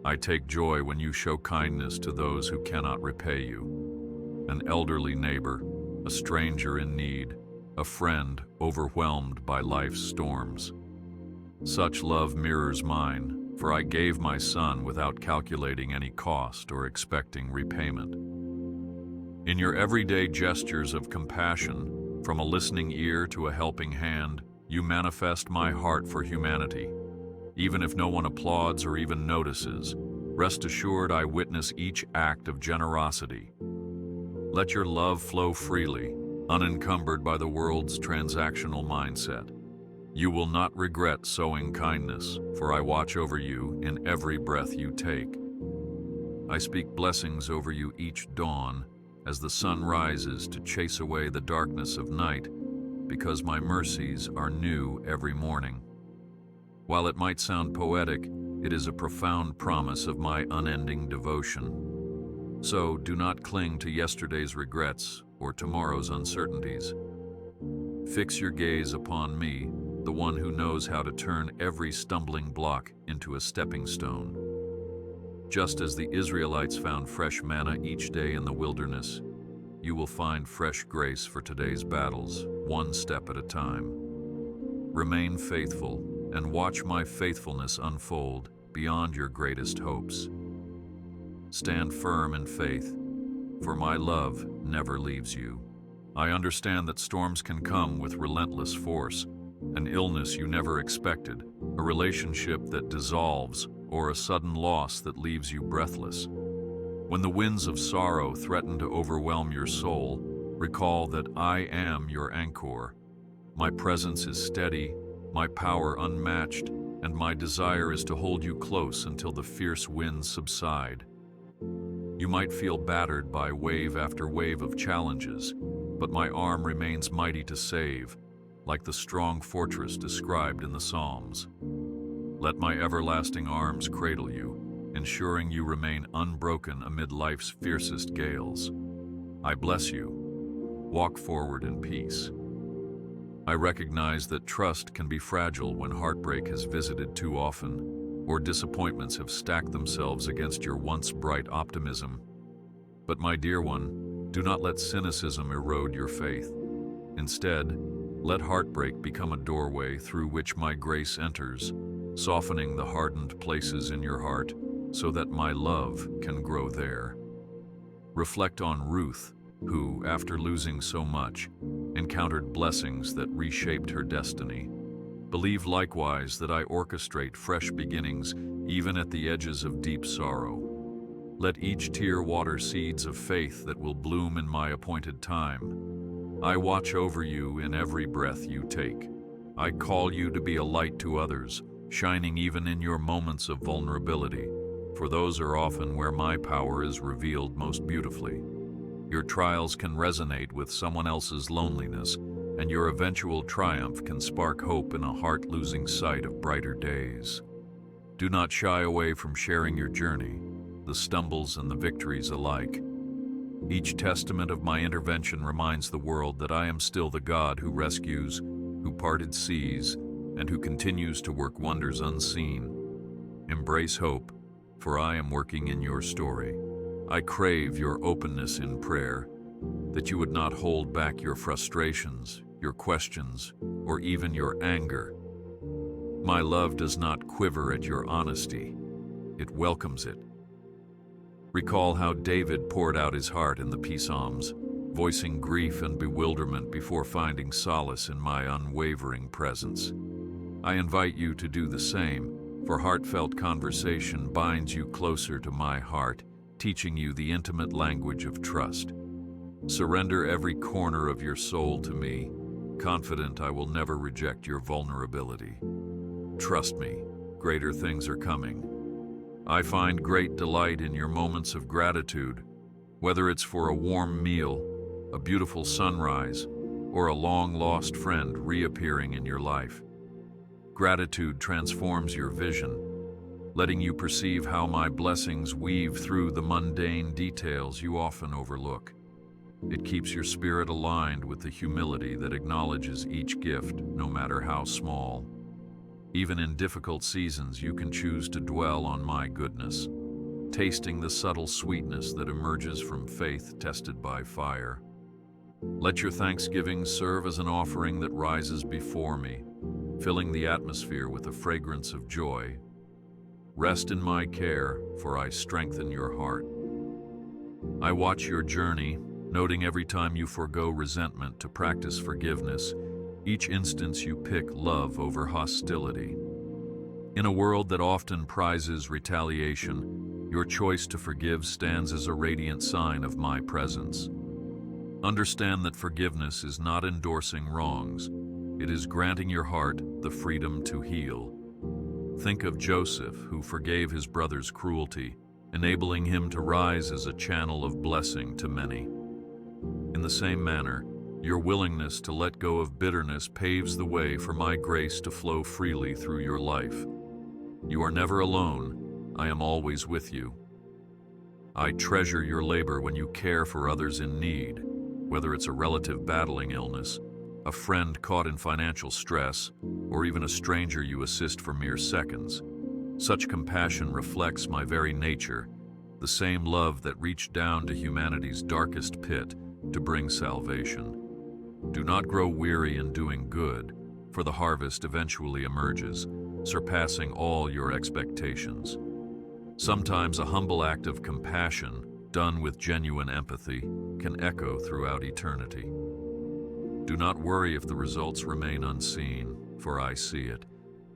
I take joy when you show kindness to those who cannot repay you. An elderly neighbor, a stranger in need, a friend overwhelmed by life's storms. Such love mirrors mine, for I gave my son without calculating any cost or expecting repayment. In your everyday gestures of compassion, from a listening ear to a helping hand, you manifest my heart for humanity. Even if no one applauds or even notices, rest assured I witness each act of generosity. Let your love flow freely, unencumbered by the world's transactional mindset. You will not regret sowing kindness, for I watch over you in every breath you take. I speak blessings over you each dawn as the sun rises to chase away the darkness of night, because my mercies are new every morning. While it might sound poetic, it is a profound promise of my unending devotion. So do not cling to yesterday's regrets or tomorrow's uncertainties. Fix your gaze upon me, the one who knows how to turn every stumbling block into a stepping stone. Just as the Israelites found fresh manna each day in the wilderness, you will find fresh grace for today's battles, one step at a time. Remain faithful and watch my faithfulness unfold beyond your greatest hopes. Stand firm in faith, for my love never leaves you. I understand that storms can come with relentless force, an illness you never expected, a relationship that dissolves, or a sudden loss that leaves you breathless. When the winds of sorrow threaten to overwhelm your soul, recall that I am your anchor. My presence is steady, my power unmatched, and my desire is to hold you close until the fierce winds subside. You might feel battered by wave after wave of challenges, but my arm remains mighty to save, like the strong fortress described in the Psalms. Let my everlasting arms cradle you, ensuring you remain unbroken amid life's fiercest gales. I bless you. Walk forward in peace. I recognize that trust can be fragile when heartbreak has visited too often, or disappointments have stacked themselves against your once bright optimism. But my dear one, do not let cynicism erode your faith. Instead, let heartbreak become a doorway through which my grace enters, softening the hardened places in your heart so that my love can grow there. Reflect on Ruth, who, after losing so much, encountered blessings that reshaped her destiny. Believe likewise that I orchestrate fresh beginnings even at the edges of deep sorrow. Let each tear water seeds of faith that will bloom in my appointed time. I watch over you in every breath you take. I call you to be a light to others, shining even in your moments of vulnerability, for those are often where my power is revealed most beautifully. Your trials can resonate with someone else's loneliness, and your eventual triumph can spark hope in a heart losing sight of brighter days. Do not shy away from sharing your journey, the stumbles and the victories alike. Each testament of my intervention reminds the world that I am still the God who rescues, who parted seas, and who continues to work wonders unseen. Embrace hope, for I am working in your story. I crave your openness in prayer, that you would not hold back your frustrations, your questions, or even your anger. My love does not quiver at your honesty. It welcomes it. Recall how David poured out his heart in the Psalms, voicing grief and bewilderment before finding solace in my unwavering presence. I invite you to do the same, for heartfelt conversation binds you closer to my heart, teaching you the intimate language of trust. Surrender every corner of your soul to me, confident I will never reject your vulnerability. Trust me, greater things are coming. I find great delight in your moments of gratitude, whether it's for a warm meal, a beautiful sunrise, or a long-lost friend reappearing in your life. Gratitude transforms your vision, letting you perceive how my blessings weave through the mundane details you often overlook. It keeps your spirit aligned with the humility that acknowledges each gift, no matter how small. Even in difficult seasons, you can choose to dwell on my goodness, tasting the subtle sweetness that emerges from faith tested by fire. Let your thanksgiving serve as an offering that rises before me, filling the atmosphere with a fragrance of joy. Rest in my care, for I strengthen your heart. I watch your journey, noting every time you forego resentment to practice forgiveness, each instance you pick love over hostility. In a world that often prizes retaliation, your choice to forgive stands as a radiant sign of my presence. Understand that forgiveness is not endorsing wrongs. It is granting your heart the freedom to heal. Think of Joseph, who forgave his brother's cruelty, enabling him to rise as a channel of blessing to many. In the same manner, your willingness to let go of bitterness paves the way for my grace to flow freely through your life. You are never alone. I am always with you. I treasure your labor when you care for others in need, whether it's a relative battling illness, a friend caught in financial stress, or even a stranger you assist for mere seconds. Such compassion reflects my very nature, the same love that reached down to humanity's darkest pit to bring salvation. Do not grow weary in doing good, for the harvest eventually emerges, surpassing all your expectations. Sometimes a humble act of compassion, done with genuine empathy, can echo throughout eternity. Do not worry if the results remain unseen, for I see it,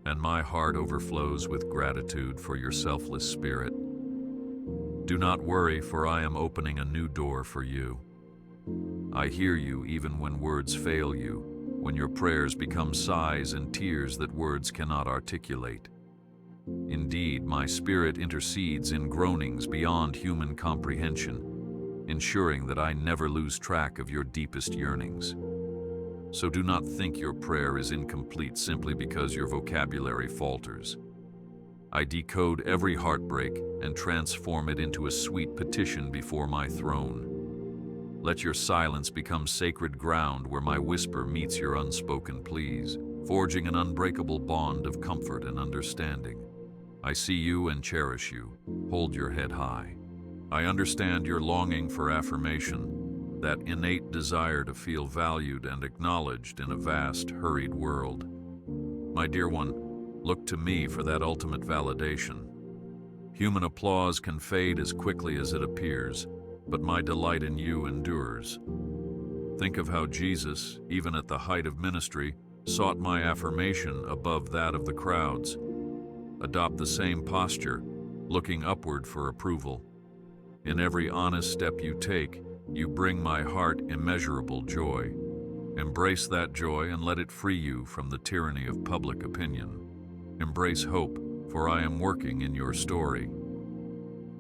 and my heart overflows with gratitude for your selfless spirit. Do not worry, for I am opening a new door for you. I hear you even when words fail you, when your prayers become sighs and tears that words cannot articulate. Indeed, my spirit intercedes in groanings beyond human comprehension, ensuring that I never lose track of your deepest yearnings. So do not think your prayer is incomplete simply because your vocabulary falters. I decode every heartbreak and transform it into a sweet petition before my throne. Let your silence become sacred ground where my whisper meets your unspoken pleas, forging an unbreakable bond of comfort and understanding. I see you and cherish you. Hold your head high. I understand your longing for affirmation, that innate desire to feel valued and acknowledged in a vast, hurried world. My dear one, look to me for that ultimate validation. Human applause can fade as quickly as it appears, but my delight in you endures. Think of how Jesus, even at the height of ministry, sought my affirmation above that of the crowds. Adopt the same posture, looking upward for approval. In every honest step you take, you bring my heart immeasurable joy. Embrace that joy and let it free you from the tyranny of public opinion. Embrace hope, for I am working in your story.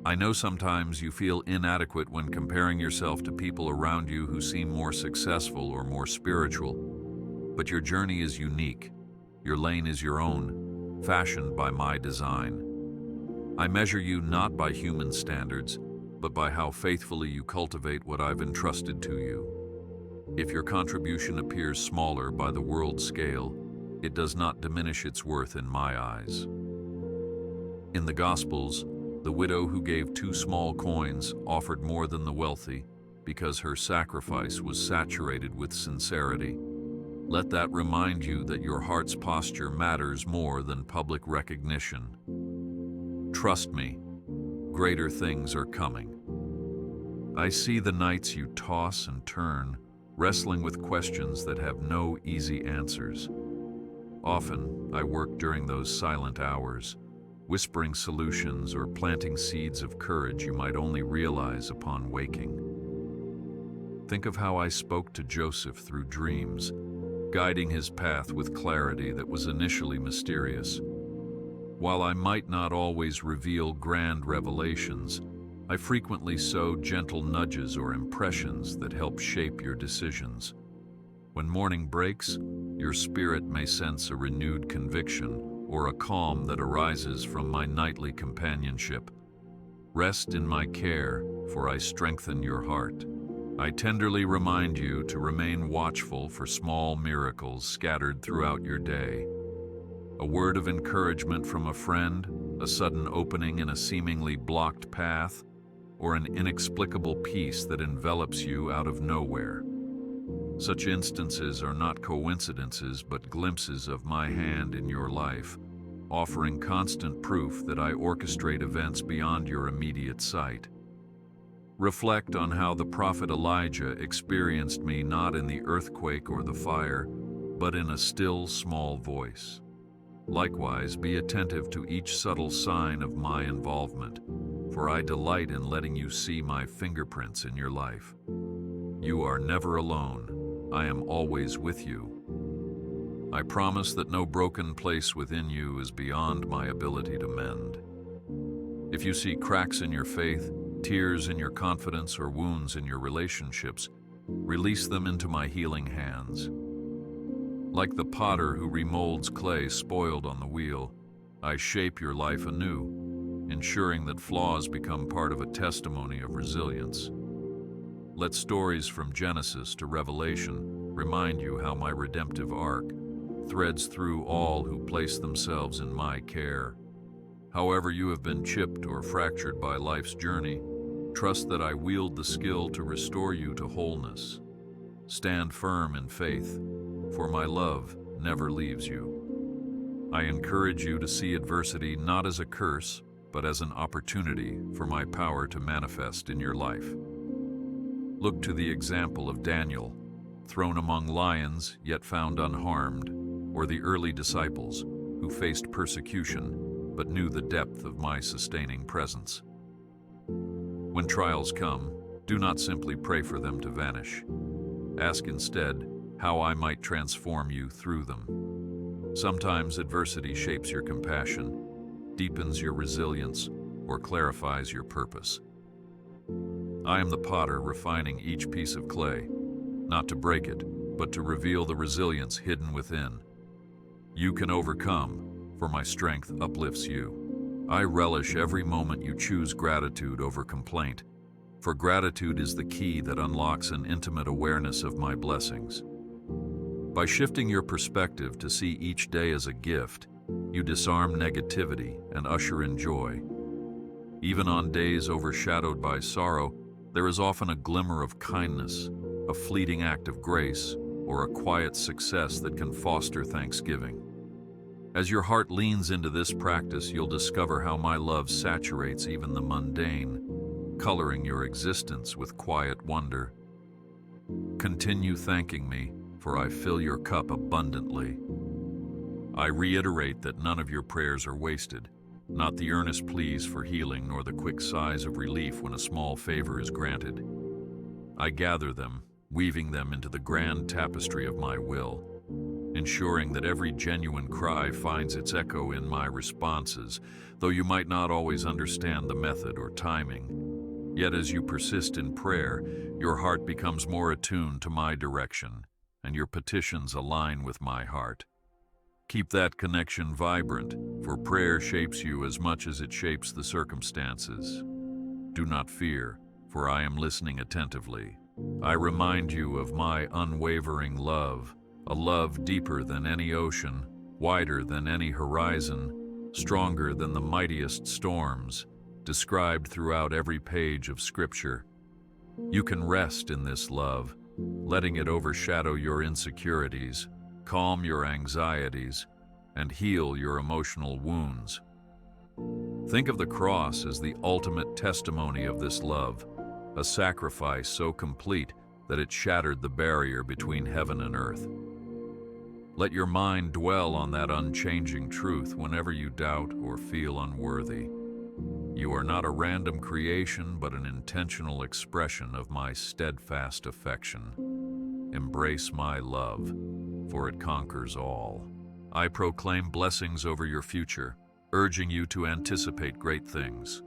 I know sometimes you feel inadequate when comparing yourself to people around you who seem more successful or more spiritual, but your journey is unique. Your lane is your own, fashioned by my design. I measure you not by human standards, but by how faithfully you cultivate what I've entrusted to you. If your contribution appears smaller by the world's scale, it does not diminish its worth in my eyes. In the Gospels, the widow who gave 2 small coins offered more than the wealthy because her sacrifice was saturated with sincerity. Let that remind you that your heart's posture matters more than public recognition. Trust me, greater things are coming. I see the nights you toss and turn, wrestling with questions that have no easy answers. Often, I work during those silent hours, whispering solutions or planting seeds of courage you might only realize upon waking. Think of how I spoke to Joseph through dreams, guiding his path with clarity that was initially mysterious. While I might not always reveal grand revelations, I frequently sow gentle nudges or impressions that help shape your decisions. When morning breaks, your spirit may sense a renewed conviction or a calm that arises from my nightly companionship. Rest in my care, for I strengthen your heart. I tenderly remind you to remain watchful for small miracles scattered throughout your day. A word of encouragement from a friend, a sudden opening in a seemingly blocked path, or an inexplicable peace that envelops you out of nowhere. Such instances are not coincidences but glimpses of my hand in your life, offering constant proof that I orchestrate events beyond your immediate sight. Reflect on how the prophet Elijah experienced me not in the earthquake or the fire, but in a still small voice. Likewise, be attentive to each subtle sign of my involvement, for I delight in letting you see my fingerprints in your life. You are never alone. I am always with you. I promise that no broken place within you is beyond my ability to mend. If you see cracks in your faith, tears in your confidence, or wounds in your relationships, release them into my healing hands. Like the potter who remolds clay spoiled on the wheel, I shape your life anew, ensuring that flaws become part of a testimony of resilience. Let stories from Genesis to Revelation remind you how my redemptive arc threads through all who place themselves in my care. However you have been chipped or fractured by life's journey, trust that I wield the skill to restore you to wholeness. Stand firm in faith, for my love never leaves you. I encourage you to see adversity not as a curse, but as an opportunity for my power to manifest in your life. Look to the example of Daniel, thrown among lions yet found unharmed, or the early disciples who faced persecution but knew the depth of my sustaining presence. When trials come, do not simply pray for them to vanish. Ask instead how I might transform you through them. Sometimes adversity shapes your compassion, deepens your resilience, or clarifies your purpose. I am the potter refining each piece of clay, not to break it, but to reveal the resilience hidden within. You can overcome, for my strength uplifts you. I relish every moment you choose gratitude over complaint, for gratitude is the key that unlocks an intimate awareness of my blessings. By shifting your perspective to see each day as a gift, you disarm negativity and usher in joy. Even on days overshadowed by sorrow, there is often a glimmer of kindness, a fleeting act of grace, or a quiet success that can foster thanksgiving. As your heart leans into this practice, you'll discover how my love saturates even the mundane, coloring your existence with quiet wonder. Continue thanking me, for I fill your cup abundantly. I reiterate that none of your prayers are wasted. not the earnest pleas for healing nor the quick sighs of relief when a small favor is granted. I gather them, weaving them into the grand tapestry of my will, ensuring that every genuine cry finds its echo in my responses, though you might not always understand the method or timing. Yet as you persist in prayer, your heart becomes more attuned to my direction, and your petitions align with my heart. Keep that connection vibrant, for prayer shapes you as much as it shapes the circumstances. Do not fear, for I am listening attentively. I remind you of my unwavering love, a love deeper than any ocean, wider than any horizon, stronger than the mightiest storms, described throughout every page of Scripture. You can rest in this love, letting it overshadow your insecurities, calm your anxieties, and heal your emotional wounds. Think of the cross as the ultimate testimony of this love, a sacrifice so complete that it shattered the barrier between heaven and earth. Let your mind dwell on that unchanging truth whenever you doubt or feel unworthy. You are not a random creation, but an intentional expression of my steadfast affection. Embrace my love, for it conquers all. I proclaim blessings over your future, urging you to anticipate great things.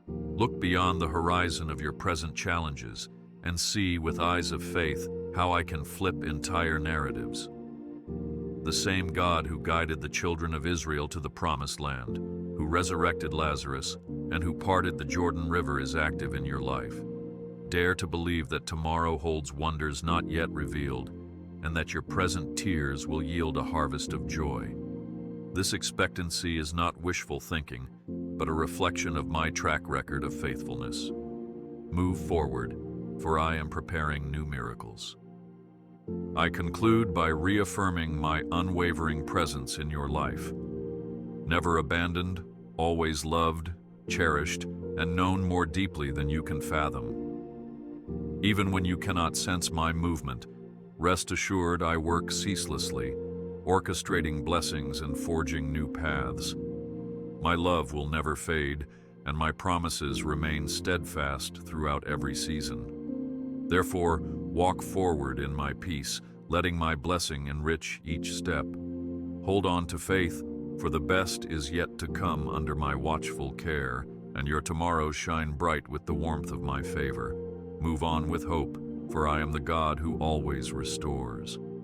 Look beyond the horizon of your present challenges and see with eyes of faith how I can flip entire narratives. The same God who guided the children of Israel to the Promised Land, who resurrected Lazarus, and who parted the Jordan River is active in your life. Dare to believe that tomorrow holds wonders not yet revealed, and that your present tears will yield a harvest of joy. This expectancy is not wishful thinking, but a reflection of my track record of faithfulness. Move forward, for I am preparing new miracles. I conclude by reaffirming my unwavering presence in your life. Never abandoned, always loved, cherished, and known more deeply than you can fathom. Even when you cannot sense my movement, rest assured I work ceaselessly, orchestrating blessings and forging new paths. My love will never fade, and my promises remain steadfast throughout every season. Therefore, walk forward in my peace, letting my blessing enrich each step. Hold on to faith, for the best is yet to come under my watchful care, and your tomorrows shine bright with the warmth of my favor. Move on with hope, for I am the God who always restores.